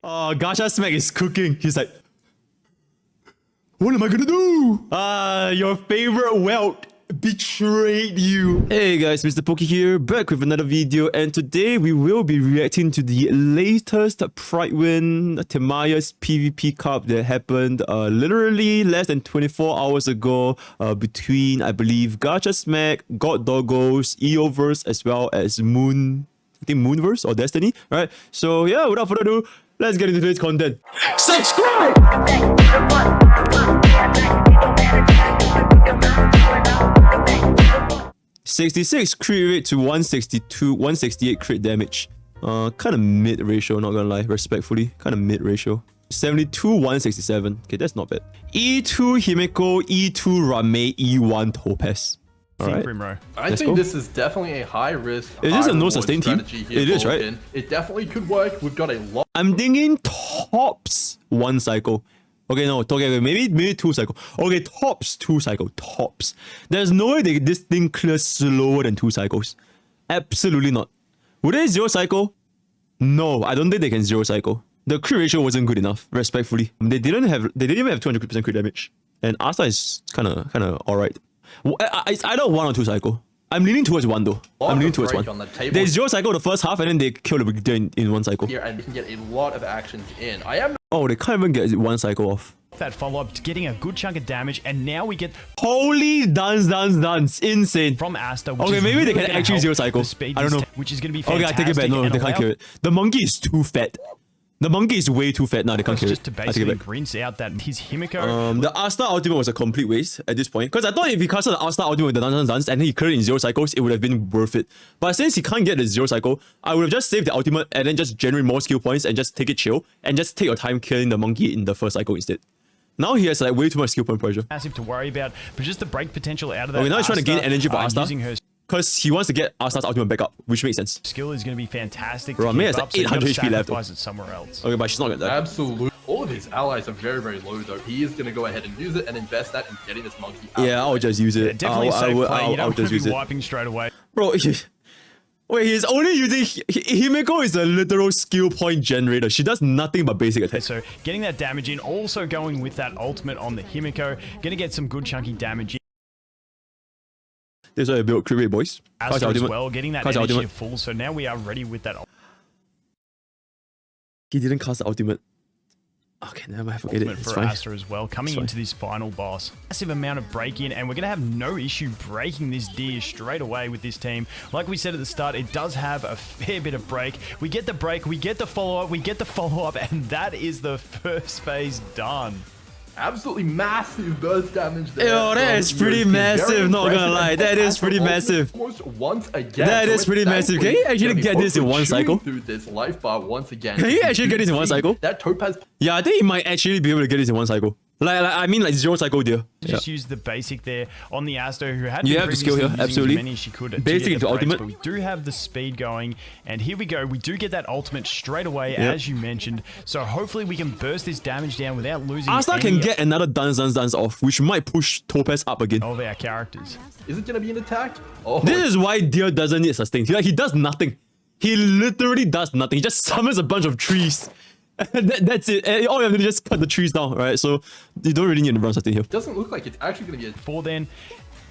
Gatcha Smack is cooking. He's like, what am I gonna do? Your favorite Welt betrayed you. Hey guys, MrPokke here, back with another video, and today we will be reacting to the latest Pride-Win Temaya's PvP Cup that happened literally less than 24 hours ago between, I believe, Gatcha Smack, Doggos, EOverse, as well as I think Moonverse or Destiny. Alright, so yeah, without further ado, let's get into today's content. Subscribe! 66 crit rate to 168 crit damage. Kind of mid ratio, not gonna lie, respectfully. Kind of mid ratio. 72, 167. Okay, that's not bad. E2 Himeko, E2 Rame, E1 Topaz. Alright. I think this is definitely a high risk. Is this a no sustain team? It is, right? It definitely could work. We've got a lot. I'm thinking tops 1 cycle. Okay, no, okay, maybe 2 cycle. Okay, tops 2 cycle. Tops. There's no way this thing clears slower than 2 cycles. Absolutely not. Would they 0 cycle? No, I don't think they can 0 cycle. The crit ratio wasn't good enough, respectfully. They didn't even have 200% crit damage. And Asta is kinda alright. It's either 1 or 2 cycle. I'm leaning towards 1 though. I'm leaning towards 1. They 0 cycle the first half and then they kill the beginning in 1 cycle. Here, and we can get a lot of actions in. Oh, they can't even get 1 cycle off. That follow-up, getting a good chunk of damage, and now we get holy dance, insane from Asta. Okay, maybe really they can actually 0 cycle. I don't know. Which is going to be fantastic. Okay, I take it back. No, they can't kill it. The monkey is too fat. The monkey is way too fat now. They can't kill it. Just to basically rinse out that his Himeko. The Asta ultimate was a complete waste at this point. Because I thought if he casted the Asta ultimate with the dance and then he cleared it in 0 cycles, it would have been worth it. But since he can't get the 0 cycle, I would have just saved the ultimate and then just generate more skill points and just take it chill and just take your time killing the monkey in the first cycle instead. Now he has like way too much skill point pressure. Massive to worry about, but just the break potential out of that. Okay, now he's trying to gain energy for Asta. Using her because he wants to get Asta's ultimate back up, which makes sense. Skill is going to be fantastic. Bro, May has like 800 HP left. It somewhere else. Okay, but she's not going to die. Absolutely. All of his allies are very, very low though. He is going to go ahead and use it and invest that in getting this monkey out. Yeah, I'll just use it. Yeah, definitely a safe play. You don't just use it. Wiping straight away. Bro, wait, he's only using... Himeko is a literal skill point generator. She does nothing but basic attack. So getting that damage in, also going with that ultimate on the Himeko. Going to get some good chunky damage in. This is how I built crit rate, boys. As well, getting that energy full. So now we are ready with that. He didn't cast the ultimate. Okay, never mind, forget it. It's fine. Asta as well, coming into this final boss. Massive amount of break-in, and we're going to have no issue breaking this deer straight away with this team. Like we said at the start, it does have a fair bit of break. We get the break, we get the follow-up, we get the follow-up, and that is the first phase done. Absolutely massive burst damage there. Yo, that is pretty massive, not gonna lie. That is pretty massive. Once again. That is pretty massive. Can you actually get this in 1 cycle? Through this life bar once again. Can you actually get this in 1 cycle? That Topaz. Yeah, I think he might actually be able to get this in 1 cycle. I mean 0 cycle deal. Just use the basic there on the Asta, who had you have the skill here, absolutely. As many as she could basic into ultimate. But we do have the speed going, and here we go. We do get that ultimate straight away, as you mentioned. So hopefully we can burst this damage down without losing. Asta can get another dance off, which might push Topaz up again. Of our characters. Is it gonna be an attack? Oh. This is why Deer doesn't need sustain. He does nothing. He literally does nothing. He just summons a bunch of trees. That's it. All you have to do is just cut the trees down, right? So you don't really need to run sustain here. Doesn't look like it's actually going to be a 4 then.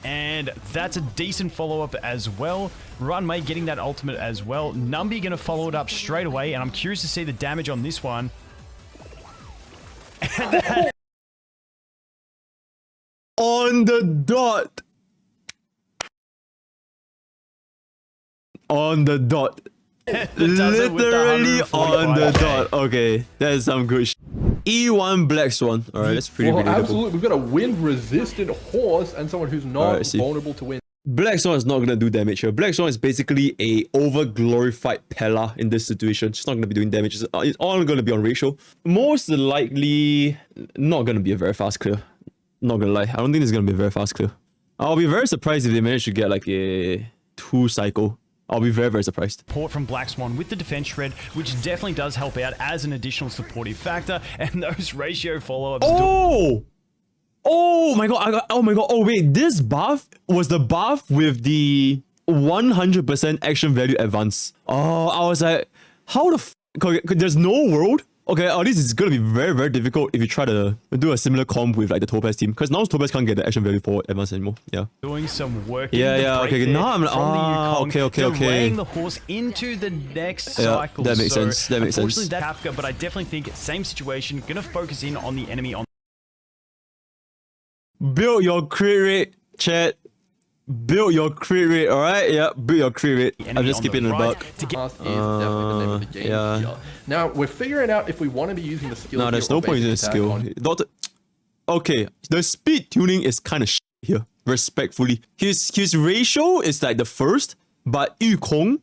And that's a decent follow-up as well. Runmate getting that ultimate as well. Numby going to follow it up straight away. And I'm curious to see the damage on this one. On the dot. On the dot. Literally on the dot. Okay, that's some good E1 Black Swan. Alright, that's pretty relatable. Absolutely. We've got a wind-resistant horse and someone who's not vulnerable to wind. Black Swan is not going to do damage here. Black Swan is basically a over-glorified Pella in this situation. She's not going to be doing damage. It's all going to be on ratio. Most likely, not going to be a very fast clear. Not going to lie. I don't think it's going to be a very fast clear. I'll be very surprised if they manage to get like a 2 cycle. I'll be very, very surprised. Support from Black Swan with the defense shred, which definitely does help out as an additional supportive factor, and those ratio follow-ups. Oh! Oh my god, oh my god, oh wait, this buff was the buff with the 100% action value advance. Oh, I was like, how the f... There's no world Okay, at least it's gonna be very, very difficult if you try to do a similar comp with like the Topaz team. Because now Topaz can't get the action value for advance anymore. Yeah. Doing some work. Okay. Now I'm like, okay. Delaying the horse into the next cycle. That makes sense. That makes sense. Unfortunately, that's Kafka, but I definitely think same situation. Gonna focus in on the enemy. Build your crit rate, chat. Build your crit rate, alright? Yeah, build your crit rate. I'm just keeping it about. Is definitely the name of the game here. Now, we're figuring out if we want to be using the skill. No, there's no point using the skill. Okay, the speed tuning is kind of here, respectfully. His ratio is like the first, but Yukong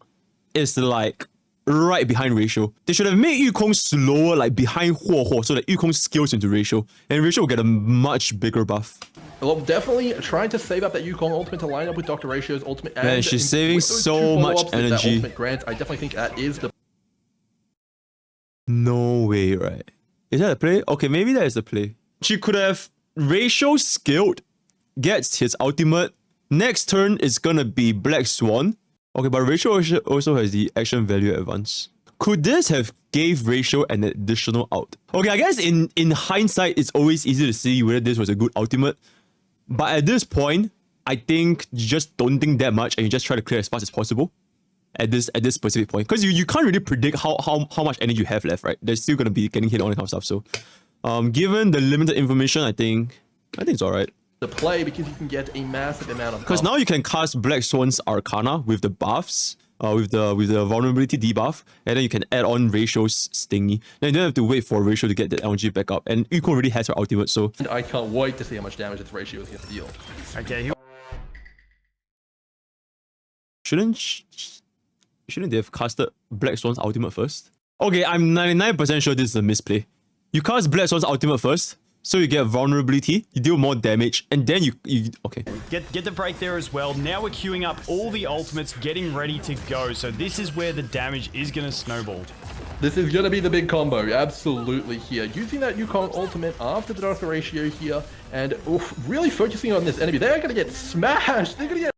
is like right behind ratio. They should have made Yukong slower, like behind Huo, so that Yukong scales into ratio, and ratio will get a much bigger buff. Well, definitely trying to save up that Yukong ultimate to line up with Dr. Ratio's ultimate. Man, she's saving so much energy. Grants, I definitely think that is the... No way, right? Is that a play? Okay, maybe that is the play. She could have ratio scaled, gets his ultimate. Next turn is gonna be Black Swan. Okay, but ratio also has the action value advance. Could this have gave ratio an additional out? Okay, I guess in hindsight, it's always easy to see whether this was a good ultimate. But at this point, I think you just don't think that much and you just try to clear as fast as possible at this specific point. Because you can't really predict how much energy you have left, right? They're still gonna be getting hit on that kind of stuff. So given the limited information, I think it's alright. The play, because you can get a massive amount of... Because now you can cast Black Swan's Arcana with the buffs. With the vulnerability debuff, and then you can add on Ratio's Stingy. Then you don't have to wait for Ratio to get the LG back up. And Yuko already has her ultimate, so... And I can't wait to see how much damage this Ratio is going to deal. Okay, Shouldn't they have casted Black Swan's ultimate first? Okay, I'm 99% sure this is a misplay. You cast Black Swan's ultimate first, so you get vulnerability, you deal more damage, and then you okay. Get the break there as well. Now we're queuing up all the ultimates, getting ready to go. So this is where the damage is going to snowball. This is going to be the big combo, absolutely here. Using that Yukong ultimate after the Dr. Ratio here, and really focusing on this enemy. They're going to get smashed. They're going to get...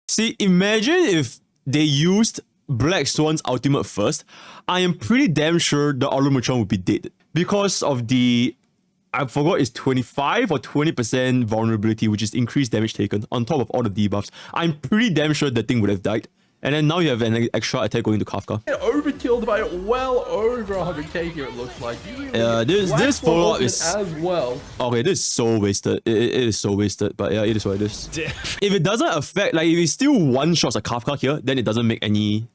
See, imagine if they used Black Swan's ultimate first. I am pretty damn sure the Aurumachon would be dead. Because of the... I forgot it's 25 or 20% vulnerability, which is increased damage taken on top of all the debuffs. I'm pretty damn sure that thing would have died. And then now you have an extra attack going to Kafka. Overkilled by well over 100k here, it looks like. Yeah, this follow-up is... as well. Okay, this is so wasted. It is so wasted, but yeah, it is what it is. If it doesn't affect, like if it still one-shots a Kafka here, then it doesn't make any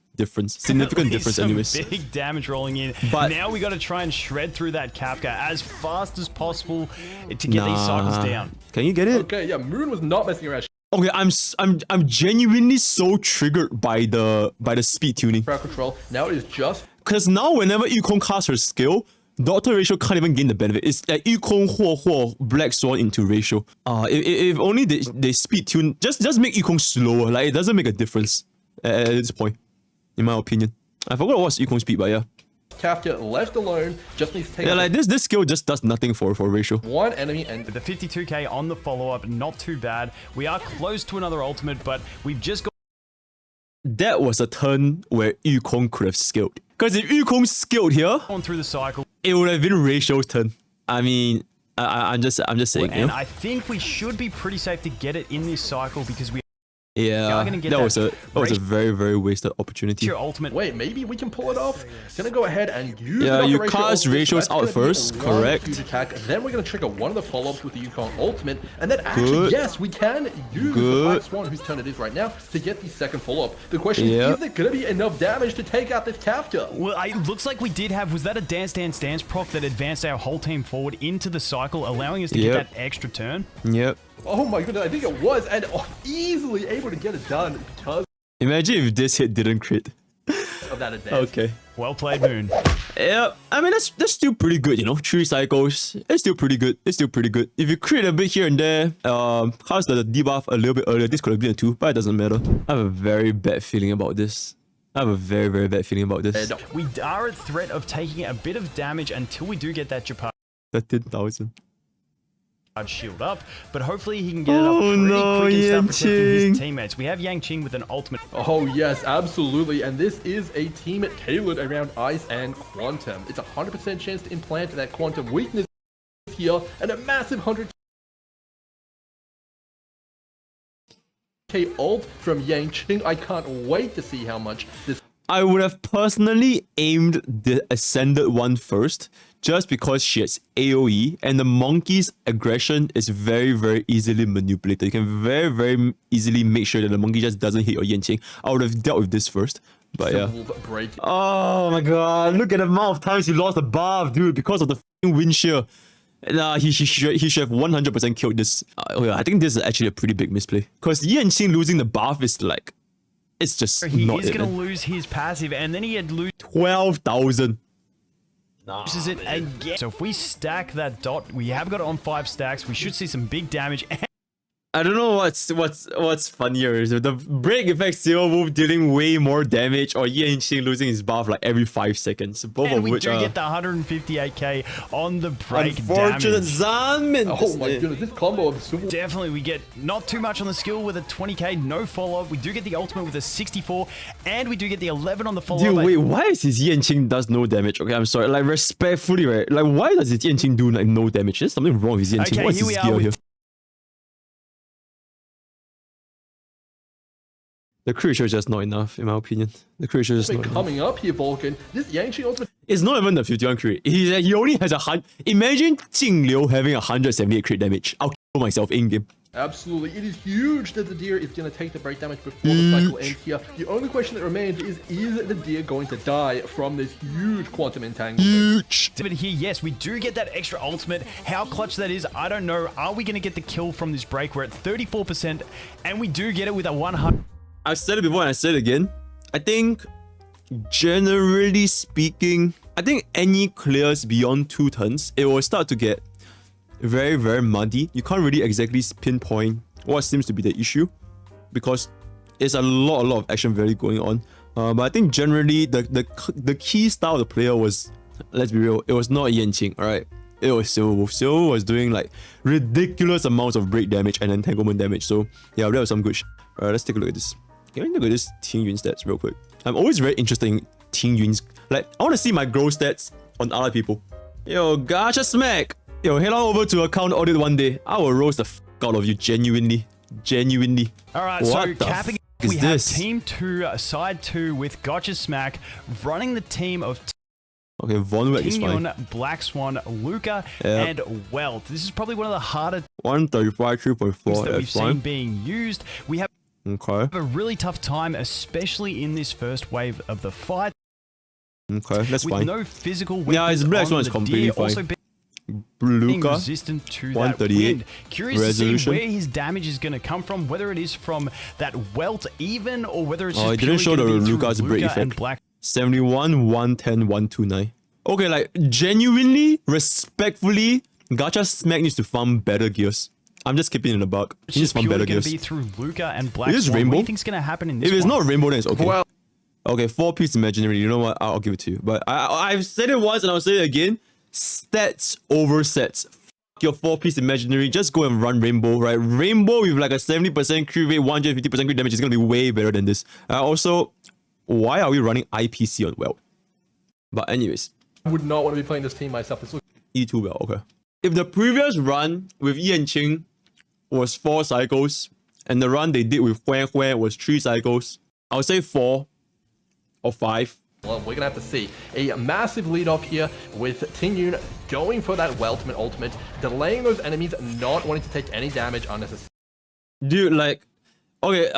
significant difference anyways. Big damage rolling in. But now we got to try and shred through that Kafka as fast as possible to get these cycles down. Can you get it? Okay, yeah, Moon was not messing around. Okay, I'm genuinely so triggered by the speed tuning. Crowd control. Now it is just because now whenever Yukong casts her skill, Dr. Ratio can't even gain the benefit. It's like Yukong Huo Black Swan into Ratio. If only they speed tune, just make Yukong slower. Like it doesn't make a difference at this point. In my opinion. I forgot what's Yukong's speed, but yeah. Kafka left alone, just needs to take... Yeah, like this skill just does nothing for Ratio. One enemy and... With the 52k on the follow-up, not too bad. We are close to another ultimate, but we've just got... That was a turn where Yukong could have skilled. Because if Yukong skilled here... On through the cycle. It would have been Ratio's turn. I mean, I'm just saying, and I think we should be pretty safe to get it in this cycle because we... Yeah, that was a very, very wasted opportunity. Your ultimate. Wait, maybe we can pull it off. Gonna go ahead and use. Yeah, you cast Ratios out first, correct? Attack. Then we're gonna trigger one of the follow-ups with the Yukong ultimate, and then actually, yes, we can use the Black Swan, whose turn it is right now, to get the second follow-up. The question is there gonna be enough damage to take out this Kafka? Well, it looks like we did have. Was that a Dance proc that advanced our whole team forward into the cycle, allowing us to get that extra turn? Yep. Oh my goodness, I think it was, and easily able to get it done because... Imagine if this hit didn't crit. Of that advance. Okay. Well played, Moon. Yeah, I mean, that's still pretty good, you know? 3 cycles, it's still pretty good. It's still pretty good. If you crit a bit here and there, cast the debuff a little bit earlier, this could have been a 2, but it doesn't matter. I have a very bad feeling about this. I have a very, very bad feeling about this. We are at threat of taking a bit of damage until we do get that Japan. 13,000. shield up, but hopefully he can get it up pretty quick and start protecting his teammates. We have Yang with an ultimate. Oh yes, absolutely, and this is a team tailored around ice and quantum. It's a 100% chance to implant that quantum weakness here, and a massive 100k ult from Yang. I can't wait to see how much this. I would have personally aimed the Ascended one first, just because she has AoE, and the monkey's aggression is very, very easily manipulated. You can very, very easily make sure that the monkey just doesn't hit your Yanqing. I would have dealt with this first, but yeah. Break. Oh my god, look at the amount of times he lost the buff, dude, because of the f***ing wind shear. Nah, he should have 100% killed this. Okay, I think this is actually a pretty big misplay. Because Yanqing losing the buff is like, it's just he not is going to lose his passive, and then he had lose 12,000. Loses it again. So if we stack that dot, we have got it on 5 stacks. We should see some big damage. I don't know what's funnier. Is the break effect Zero Wolf dealing way more damage, or Yanqing losing his buff like every 5 seconds. Both and of we which do are get the 158k on the break unfortunate damage. Zaman. Oh my goodness, this combo of super. Definitely, we get not too much on the skill with a 20k, no follow-up. We do get the ultimate with a 64, and we do get the 11 on the follow-up. Dude, wait, why is his Yanqing does no damage? Okay, I'm sorry. Like, respectfully, right? Like, why does his Yanqing do like no damage? There's something wrong with his Yanqing. Okay, What's here his we gear are here? with The creature is just not enough, in my opinion. The creature is just not enough. Coming up here, Vulcan. This Yang ultimate. It's not even the 51 crit. He only has Imagine Jing Liu having 178 crit damage. I'll kill myself in game. Absolutely, it is huge that the deer is going to take the break damage before the cycle ends here. The only question that remains is the deer going to die from this huge quantum entanglement? Huge. But here, yes, we do get that extra ultimate. How clutch that is, I don't know. Are we going to get the kill from this break? We're at 34%, and we do get it with a 100. I've said it before and I said it again. I think, generally speaking, I think any clears beyond 2 turns, it will start to get very, very muddy. You can't really exactly pinpoint what seems to be the issue, because it's a lot of action value going on. But I think generally the key style of the player was, let's be real, it was not Yanqing, alright? It was Silver Wolf. Silver Wolf was doing like ridiculous amounts of break damage and entanglement damage. So yeah, that was some good shit. Alright, let's take a look at this. Can we look at this Ting Yun stats real quick? I'm always very interested in Ting Yun's. Like, I want to see my growth stats on other people. Yo, Gatcha Smack! Yo, head on over to account audit one day. I will roast the f out of you, genuinely. Genuinely. Alright, so capping we have Team 2, Side 2 with Gatcha Smack running the team of okay, Von Welt is fine. Black Swan, Luca, and Welt. This is probably one of the harder 135, 3.4 that we've seen being used. We have a really tough time, especially in this first wave of the fight. Okay, that's with fine. No physical weapons. Yeah, his Black Swan is completely fine. Also Luca, resistant to that wind. Curious resolution. to see where his damage is going to come from, whether it is from that Welt even, or whether it's just it didn't show the Luca's break effect. Black. 71, 110, 129. Okay, like, genuinely, respectfully, Gatcha Smack needs to farm better gears. I'm just keeping it in the bug. He needs to farm better gears. Be through Luca and Black Is this Swan. rainbow? What do you think's going to happen in this If it's one? not rainbow, then it's okay. Well, okay, 4-piece imaginary. You know what? I'll give it to you. But I've said it once and I'll say it again. Stats over sets. F your 4-piece imaginary. Just go and run rainbow, right? Rainbow with like a 70% crit rate, 150% crit damage is going to be way better than this. Also, why are we running IPC on Welt? But anyways. I would not want to be playing this team myself. This looks E2 Welt, okay. If the previous run with Yanqing was 4 cycles, and the run they did with Hue Hue was 3 cycles, I would say 4 or 5. well, we're gonna have to see a massive lead off here with Ting Yun going for that Weltman ultimate, delaying those enemies, not wanting to take any damage unnecessarily. Dude, like, okay,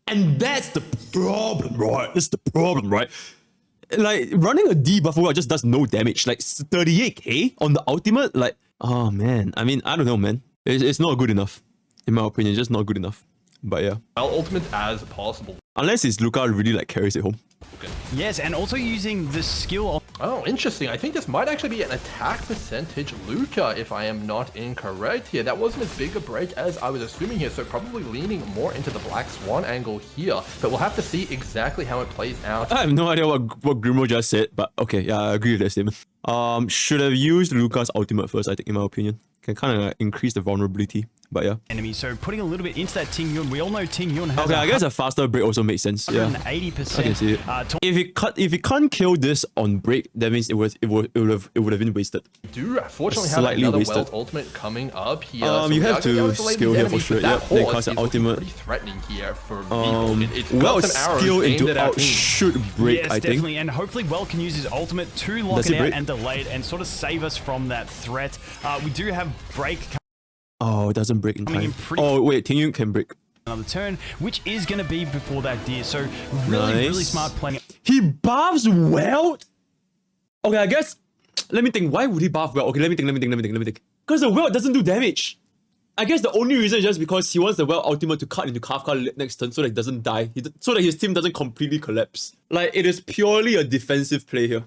and that's the problem, right? That's the problem, right? Like, running a debuff just does no damage. Like, 38k on the ultimate, like, oh man. I mean, I don't know, man. It's not good enough. In my opinion, just not good enough. But yeah. Well, ultimates as possible. Unless it's Luca really like carries it home. Okay. Yes, and also using the skill. Oh, interesting. I think this might actually be an attack percentage Luca, if I am not incorrect here. That wasn't as big a break as I was assuming here, so probably leaning more into the Black Swan angle here. But we'll have to see exactly how it plays out. I have no idea what Grimo just said, but okay, yeah, I agree with that statement. Should have used Luca's ultimate first, I think, in my opinion. Can kind of increase the vulnerability. But yeah. Enemy. So putting a little bit into that Ting Yun. We all know Ting Yun has Okay, I guess a faster break also makes sense. Yeah. 180%. I can see it. If you can't kill this on break, that means it would have been wasted. We do fortunately have Slightly another wasted. Welt ultimate coming up here. You have to skill here for sure. Yep, then Horse cast an is looking ultimate. pretty threatening here for me. It's Welt's guns and arrows skill aimed into at our team. should break, Yes, I think. definitely. And hopefully Welt can use his ultimate to lock Does it it out break? and delay it and sort of save us from that threat. We do have break Oh, it doesn't break in Coming time. in pretty- Oh, wait, Ting Yun can break. another turn, which is going to be before that deer. So really Nice. smart playing. He buffs Welt? Okay, I guess... Let me think. Why would he buff Welt? Okay, let me think. Because the Welt doesn't do damage. I guess the only reason is just because he wants the Welt ultimate to cut into Kafka next turn so that he doesn't die. So that his team doesn't completely collapse. Like, it is purely a defensive play here.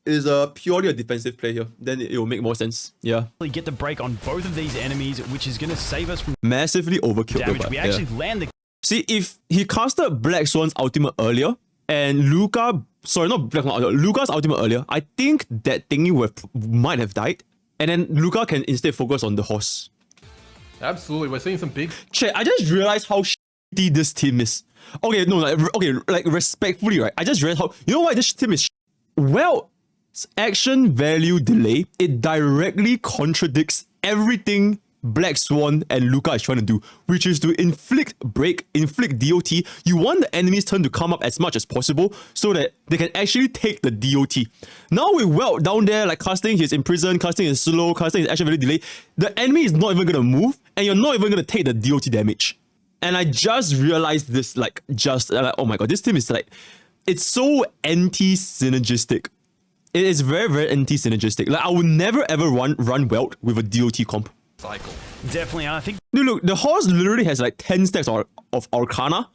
It is purely a defensive play here. Then it will make more sense. Yeah. Get the break on both of these enemies, which is going to save us from Massively overkill. damage. But, We yeah. actually land the See, if he casted Black Swan's ultimate earlier, and Luca's ultimate earlier, I think that thingy might have died. And then Luca can instead focus on the horse. Absolutely, we're seeing some big... Check, I just realized how shitty this team is. Okay, no, like respectfully, right? I just realized how... You know why this team is Welt's action value delay, it directly contradicts everything Black Swan and Luca is trying to do, which is to inflict DOT. You want the enemy's turn to come up as much as possible so that they can actually take the DOT. Now with Welt down there, like casting his imprison, casting his slow, casting his action value delay, the enemy is not even gonna move, and you're not even gonna take the DOT damage. And I just realized this, like, oh my god, this team is like, it's so anti-synergistic. It is very, very anti-synergistic. Like, I would never ever run Welt with a DOT comp. cycle. definitely. I think Dude, look, the horse literally has like 10 stacks of Arcana,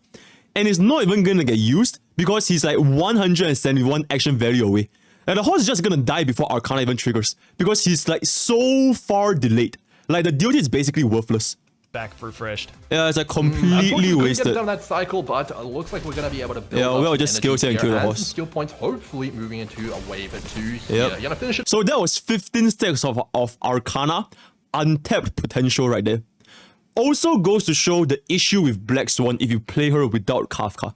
and it's not even gonna get used because he's like 171 action value away. And the horse is just gonna die before Arcana even triggers because he's like so far delayed. Like the DOT is basically worthless. back refreshed. Yeah, it's like Unfortunately, completely we couldn't wasted. get it done that cycle, but it looks like we're going to be able to build Yeah, up we'll some just energy skill set and here kill the and horse. some skill points, hopefully moving into a wave or two here. Yep. You're going to finish it. So that was 15 stacks of Arcana, untapped potential right there. Also goes to show the issue with Black Swan if you play her without Kafka.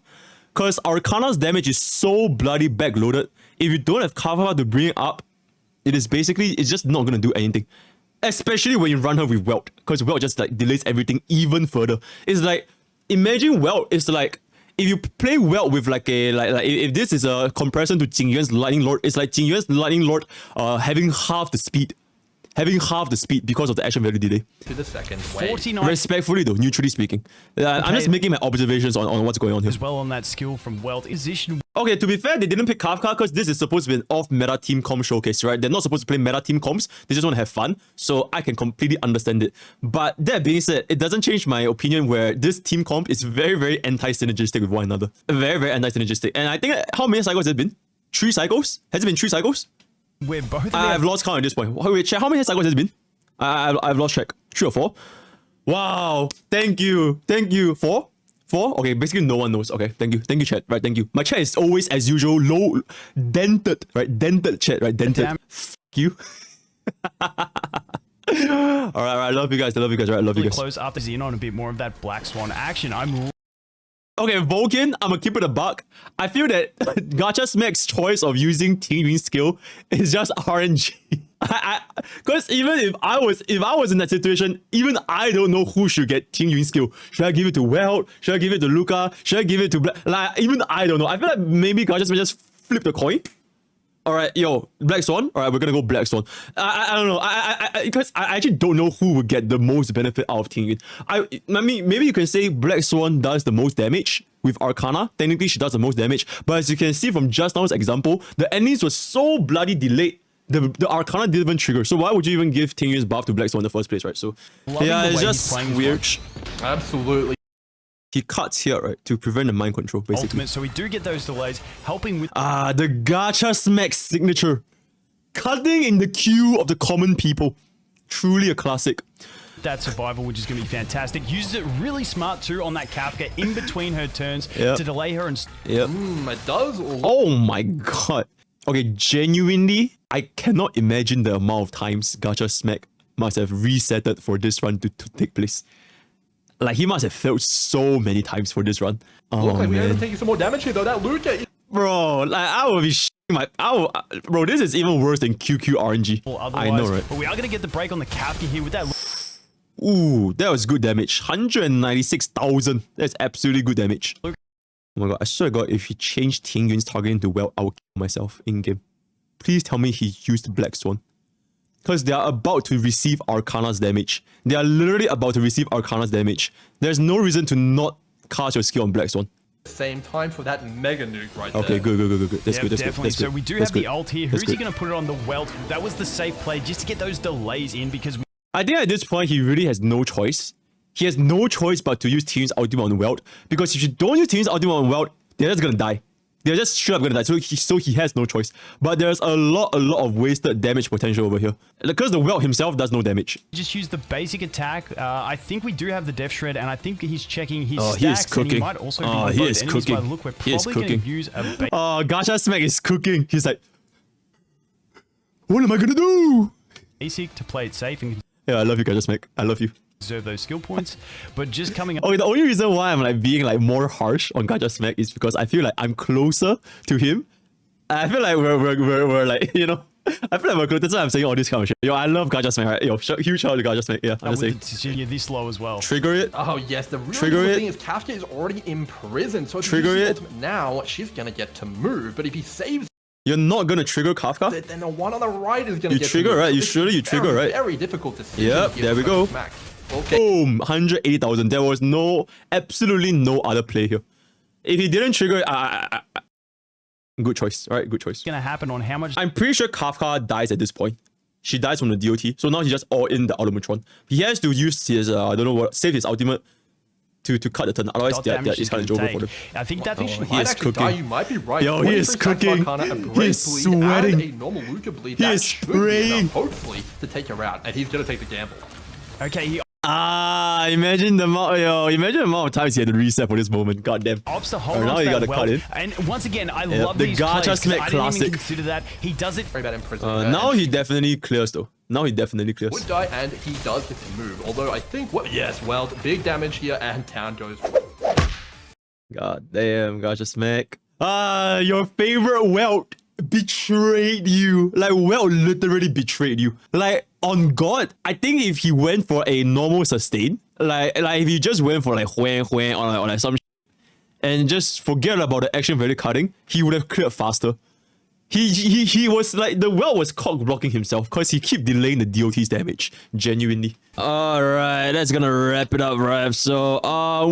Because Arcana's damage is so bloody backloaded, if you don't have Kafka to bring it up, it's just not going to do anything. Especially when you run her with Welt, because Welt just like delays everything even further. It's like, imagine Welt is like, if you play Welt with like if this is a comparison to Jing Yuan's Lightning Lord, it's like Jing Yuan's Lightning Lord having half the speed. Because of the action value delay. To the second wave. 49 Respectfully though, neutrally speaking. I'm just making my observations on what's going on here. as well on that skill from Welt. Position Okay, to be fair, they didn't pick Kafka because this is supposed to be an off-meta team comp showcase, right? They're not supposed to play meta team comps. They just want to have fun. So I can completely understand it. But that being said, it doesn't change my opinion where this team comp is very, very anti-synergistic with one another. Very, very anti-synergistic. And I think, how many cycles has it been? 3 cycles? Has it been 3 cycles? where both I've lost count at this point. Wait, check. How many cycles has it been? I've lost track. 3 or 4? Wow. Thank you. 4? 4? Okay, basically no one knows. Okay, thank you, chat. Right, thank you. My chat is always, as usual, low, dented, right? Dented chat, right? Dented. F you. Alright, I love you guys. Right? I love you guys. close up is in on a bit more of that Black Swan action. Okay, Vulcan, I'm gonna keep it a buck. I feel that Gatcha Smack's choice of using Ting Yun's skill is just RNG. Because even if I was in that situation, even I don't know who should get Ting Yun's skill. Should I give it to Welt? Should I give it to Luca? Should I give it to like even I don't know. I feel like maybe Gatcha Smack just flip the coin. Alright, yo, Black Swan. Alright, we're gonna go Black Swan. I don't know. Because I actually don't know who would get the most benefit out of Ting Yun. I mean, maybe you can say Black Swan does the most damage with Arcana. Technically, she does the most damage. But as you can see from just now's example, the enemies were so bloody delayed. The Arcana didn't even trigger. So why would you even give Ting Yun's buff to Black Swan in the first place, right? So yeah, it's just weird. Absolutely. He cuts here, right, to prevent the mind control, basically. Ultimate, so we do get those delays, helping with The Gatcha Smack signature. Cutting in the queue of the common people. Truly a classic. that survival, which is going to be fantastic. Uses it really smart too on that Kafka in between her turns to delay her and... Yep. It does. Oh my god. Okay, genuinely, I cannot imagine the amount of times Gatcha Smack must have resetted for this run to take place. Like, he must have failed so many times for this run. Oh, Look like we man. are taking some more damage here, though. That Luca... Bro, like, I will be bro, this is even worse than QQ RNG. I know, right? But we are going to get the break on the Kafka here with that. Ooh, that was good damage. 196,000. That's absolutely good damage. Oh my god, I swear to god, if he changed Ting Yun's targeting to Welt, I will kill myself in-game. Please tell me he used Black Swan. Because they are about to receive Arcana's damage. They are literally about to receive Arcana's damage. There's no reason to not cast your skill on Black Swan. Same time for that mega nuke right there. Okay, good. That's good. Definitely. So we do have the ult here. Who's he going to put it on the Welt? That was the safe play just to get those delays in because... I think at this point, he really has no choice. He has no choice but to use Team's ultimate on Welt. Because if you don't use Team's ultimate on Welt, they're just gonna die. They're just straight up gonna die. So he has no choice. But there's a lot of wasted damage potential over here. Because the Welt himself does no damage. Just use the basic attack. I think we do have the Death Shred, and I think he's checking his stacks. He is cooking. And he might also be he is cooking. Look, we're He is probably cooking. going to use a... Gatcha Smack is cooking. He's like, what am I gonna do? basic to play it safe and... Yeah, I love you, Gatcha Smack. I love you. Deserve those skill points, but just coming up. Okay, the only reason why I'm like being like more harsh on Gatcha Smack is because I feel like I'm closer to him. I feel like we're like, you know, I feel like we're close. That's why I'm saying all this kind of shit. Yo, I love Gatcha Smack, right? Yo, huge shout out to Gatcha Smack. Yeah, I'm just saying. You're this low as well. Trigger it. Oh yes, the really Trigger cool it. thing is Kafka is already imprisoned, so if Trigger he it. uses ultimate now, she's gonna get to move. But if he saves You're not gonna trigger Kafka? it, then the one on the right is gonna You get trigger, to move. right? You It's surely you trigger, right? Very difficult to see. Yep, there we go. Smack. Okay. Boom, 180,000. There was absolutely no other play here. If he didn't trigger, good choice. All right, good choice. Gonna happen on how much? I'm pretty sure Kafka dies at this point. She dies from the DOT, so now he just all in the Automatron. He has to use his I don't know what, save his ultimate to cut the turn. Otherwise, it's kind of over for them. I think that He He is cooking. Die. You might be right. Yo, he is 23 cooking. Arcana, a He great is bleed, sweating. and a normal Luca bleed. He That is should be enough, spraying. hopefully, to take her out, and he's gonna take the gamble. Okay, he Imagine the amount of times he had to reset for this moment. God damn. opts to hold Alright, on now to you that gotta cut well. in. And once again, I love the these Gatcha plays 'cause Smack I didn't classic. even consider that. He does it. Very bad imprisonment. Now he definitely clears though. Now he definitely clears. Would die, and he does get to move. Although I think yes, well, big damage here, and town goes. God damn, Gatcha Smack. Your favorite Welt betrayed you. Like, Welt literally betrayed you. Like, on God, I think if he went for a normal sustain, like if he just went for like Huang or like some and just forget about the action value cutting, he would have cleared faster. He was like, the Welt was cock blocking himself because he keep delaying the DOT's damage. Genuinely. Alright, that's gonna wrap it up, right? So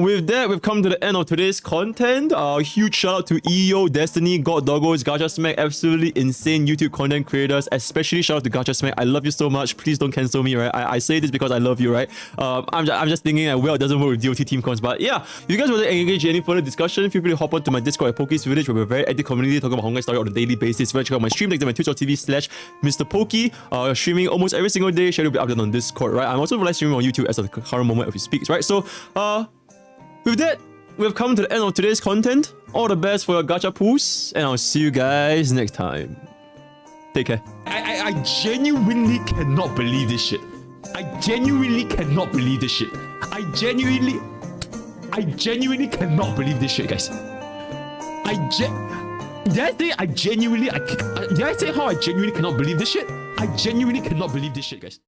with that, we've come to the end of today's content. Huge shout out to EO, Destiny, Doggos, Gatcha Smack, absolutely insane YouTube content creators. Especially shout out to Gatcha Smack. I love you so much. Please don't cancel me, right? I say this because I love you, right? I'm just thinking that Welt doesn't work with DOT team cons, but yeah, if you guys want to engage in any further discussion, feel free to hop onto my Discord at Pokke's Village, where we're a very active community talking about Honkai story on a daily basis. Check out my stream links at my twitch.tv/MrPokke. Streaming almost every single day. Schedule will be updated on Discord, right? I'm also live streaming on YouTube as of the current moment of he speaks, right? So with that, we've come to the end of today's content. All the best for your gacha pools, and I'll see you guys next time. Take care. I genuinely cannot believe this shit. I genuinely cannot believe this shit. I genuinely cannot believe this shit, guys. Did I say how I genuinely cannot believe this shit? I genuinely cannot believe this shit, guys.